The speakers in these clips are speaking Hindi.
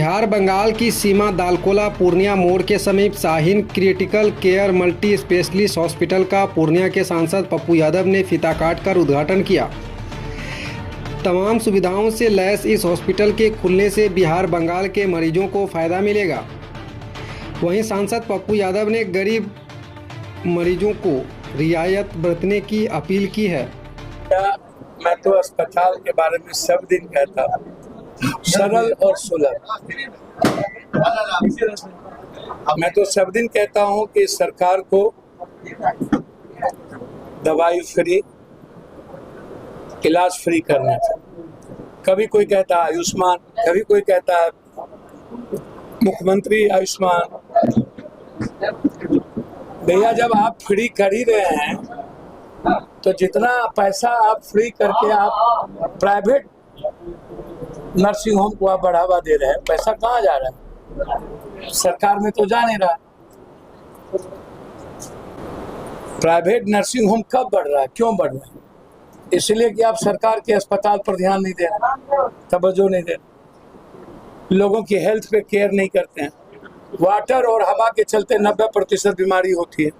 बिहार बंगाल की सीमा दालकोला पूर्णिया मोड़ के समीप Shaheen critical care multi specialist hospital का पूर्णिया के सांसद पप्पू यादव ने फीता काटकर उद्घाटन किया। तमाम सुविधाओं से लैस इस हॉस्पिटल के खुलने से बिहार बंगाल के मरीजों को फ़ायदा मिलेगा। वहीं सांसद पप्पू यादव ने गरीब मरीजों को रियायत बरतने की अपील की है। मैं तो अस्पताल के बारे में सब दिन कहता हूँ, सरल और सुलभ। मैं तो सब दिन कहता हूँ कि सरकार को दवाई फ्री, इलाज फ्री करना चाहिए। कभी कोई कहता है आयुष्मान, कभी कोई कहता है मुख्यमंत्री आयुष्मान। भैया, जब आप फ्री कर ही रहे हैं तो जितना पैसा आप फ्री करके आप प्राइवेट नर्सिंग होम को आप बढ़ावा दे रहे हैं, पैसा कहाँ जा रहा है? सरकार में तो जा नहीं रहा। प्राइवेट नर्सिंग होम कब बढ़ रहा है, क्यों बढ़ रहा है? इसलिए कि आप सरकार के अस्पताल पर ध्यान नहीं दे रहे, तवज्जो नहीं दे रहे, लोगों की हेल्थ पे केयर नहीं करते हैं। वाटर और हवा के चलते 90% बीमारी होती है।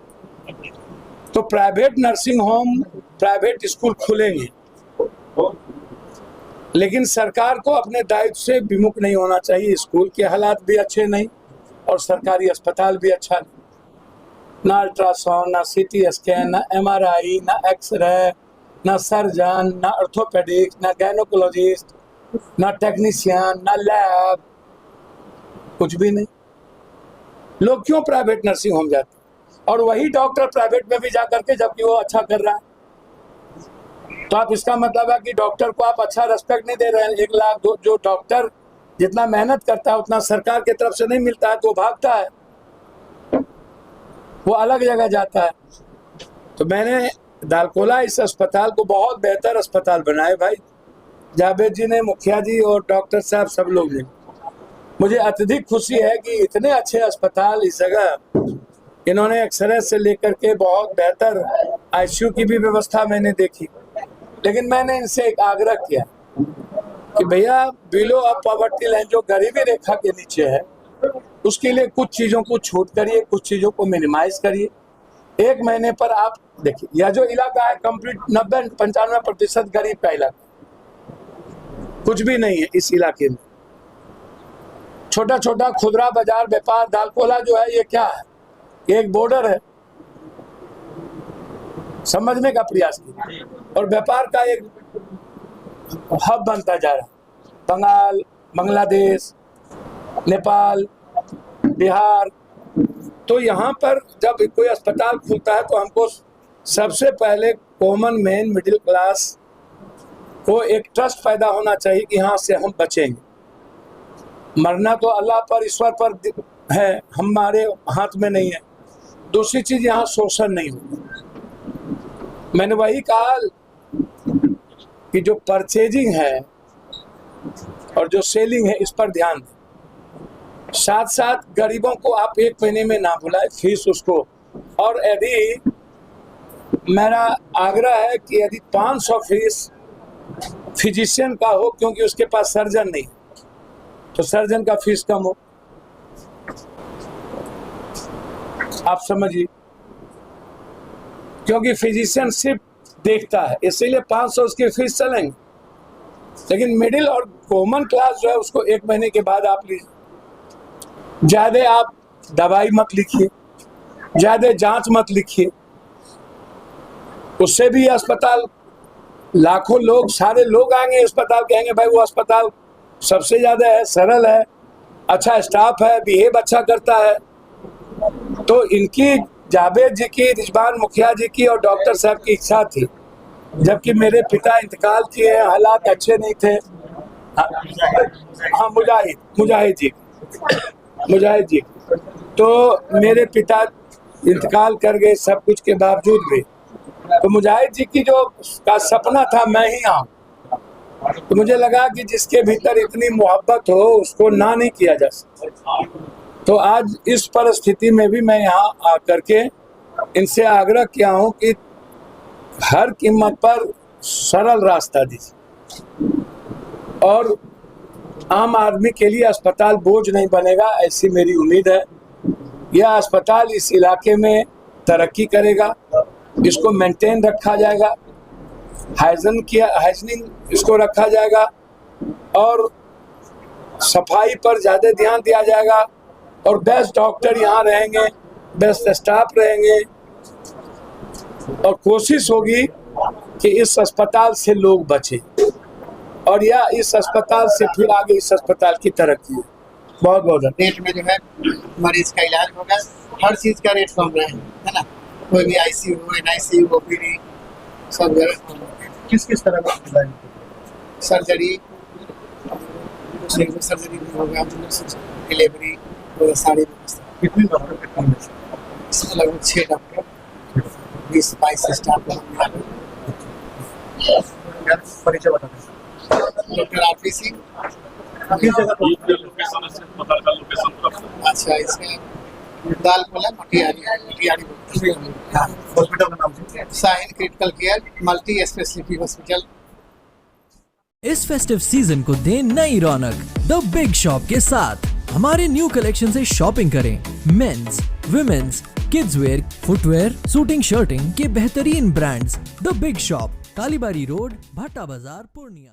तो private nursing home, private school खुलेंगे, लेकिन सरकार को अपने दायित्व से विमुख नहीं होना चाहिए। स्कूल के हालात भी अच्छे नहीं और सरकारी अस्पताल भी अच्छा नहीं। ना अल्ट्रासाउंड, ना सीटी स्कैन, ना MRI, ना एक्सरे, ना सर्जन, ना ऑर्थोपेडिक्स, ना गायनोकोलॉजिस्ट, ना टेक्नीशियन, ना लैब, कुछ भी नहीं। लोग क्यों प्राइवेट नर्सिंग होम जाते हैं? और वही डॉक्टर प्राइवेट में भी जा करके, जबकि वो अच्छा कर रहा है। तो आप इसका मतलब है कि डॉक्टर को आप अच्छा रेस्पेक्ट नहीं दे रहे हैं। 1 लाख जो डॉक्टर जितना मेहनत करता है उतना सरकार की तरफ से नहीं मिलता है, तो भागता है, वो अलग जगह जाता है। तो मैंने दालकोला इस अस्पताल को बहुत बेहतर अस्पताल बनाए भाई। जावेद जी ने, मुखिया जी और डॉक्टर साहब, सब लोग ने। मुझे अत्यधिक खुशी है कि इतने अच्छे अस्पताल इस जगह इन्होंने एक्सरे से लेकर के बहुत बेहतर ICU की भी व्यवस्था मैंने देखी। लेकिन मैंने इनसे एक आग्रह किया कि भैया, बिलो ऑफ पॉवर्टी लाइन, जो गरीबी रेखा के नीचे है, उसके लिए कुछ चीज़ों को छूट करिए, कुछ चीज़ों को मिनिमाइज करिए। 1 महीने पर आप देखिए, यह जो इलाका है कंप्लीट 90-95% गरीब का इलाका, कुछ भी नहीं है इस इलाके में। छोटा छोटा खुदरा बाजार व्यापार, दालकोला जो है ये क्या है? ये एक बॉर्डर है, समझने का प्रयास कीजिए। और व्यापार का एक हब बनता जा रहा है। बंगाल, बांग्लादेश, नेपाल, बिहार। तो यहाँ पर जब कोई अस्पताल खुलता है तो हमको सबसे पहले कॉमन मैन, मिडिल क्लास को एक ट्रस्ट पैदा होना चाहिए कि यहाँ से हम बचेंगे। मरना तो अल्लाह पर, ईश्वर पर है, हमारे हाथ में नहीं है। दूसरी चीज, यहाँ शोषण नहीं होगा। मैंने वही कहा कि जो परचेजिंग है और जो सेलिंग है, इस पर ध्यान दें। साथ साथ गरीबों को आप 1 महीने में ना बुलाए, फीस उसको। और यदि मेरा आग्रह है कि यदि 500 फीस फिजिशियन का हो, क्योंकि उसके पास सर्जन नहीं, तो सर्जन का फीस कम हो। आप समझिए, क्योंकि फिजिशियन सिर्फ देखता है, इसीलिए 500 उसकी फीस चलेंगे। लेकिन मिडिल और कॉमन क्लास जो है, उसको 1 महीने के बाद आप लीजिए। ज्यादा आप दवाई मत लिखिए, ज्यादा जांच मत लिखिए, उससे भी अस्पताल, लाखों लोग, सारे लोग आएंगे अस्पताल, कहेंगे भाई वो अस्पताल सबसे ज्यादा है, सरल है, अच्छा स्टाफ है, बिहेव अच्छा करता है। तो इनकी, जावेद जी की, रिजवान मुखिया जी की और डॉक्टर साहब की इच्छा थी। जबकि मेरे पिता इंतकाल किए, हालात अच्छे नहीं थे। हाँ, मुजाहिद जी। तो मेरे पिता इंतकाल कर गए, सब कुछ के बावजूद भी। तो मुजाहिद जी की जो का सपना था मैं ही आऊँ, तो मुझे लगा कि जिसके भीतर इतनी मोहब्बत हो उसको ना नहीं किया जा सकता। तो आज इस परिस्थिति में भी मैं यहाँ आकर के इनसे आग्रह किया हूँ कि हर कीमत पर सरल रास्ता दीजिए। और आम आदमी के लिए अस्पताल बोझ नहीं बनेगा, ऐसी मेरी उम्मीद है। यह अस्पताल इस इलाके में तरक्की करेगा, इसको मेंटेन रखा जाएगा, हाइजीनिंग इसको रखा जाएगा और सफाई पर ज़्यादा ध्यान दिया जाएगा और बेस्ट डॉक्टर यहाँ रहेंगे, बेस्ट स्टाफ रहेंगे और कोशिश होगी कि इस अस्पताल से लोग बचें और या इस अस्पताल से फिर आगे इस अस्पताल की तरक्की है। बहुत बहुत रेट में जो है मरीज का इलाज होगा, हर चीज का रेट कम रहे है ना। कोई भी आईसीयू हो, एनआईसीयू, ओपीडी सब जगह किस किस तरह का सर्जरी सर्जरी भी होगा, डिलीवरी और सारी व्यवस्था। कितने डॉक्टर के काम है? इसमें लगभग 6 डॉक्टर 20-22 स्टाफ परिचय बता दें। Doctor RP Singh. किस जगह पर? अच्छा, इसमें दालकोला मटियारी हॉस्पिटल का नाम है Sahin critical care multi speciality hospital. इस फेस्टिव सीजन को दें नई रौनक द बिग शॉप के साथ। हमारे न्यू कलेक्शन से शॉपिंग करें। Men's, women's, kids wear, footwear, suiting, shirting के बेहतरीन brands. The big shop, Kalibari road, Bhatta Bazar, Purnia.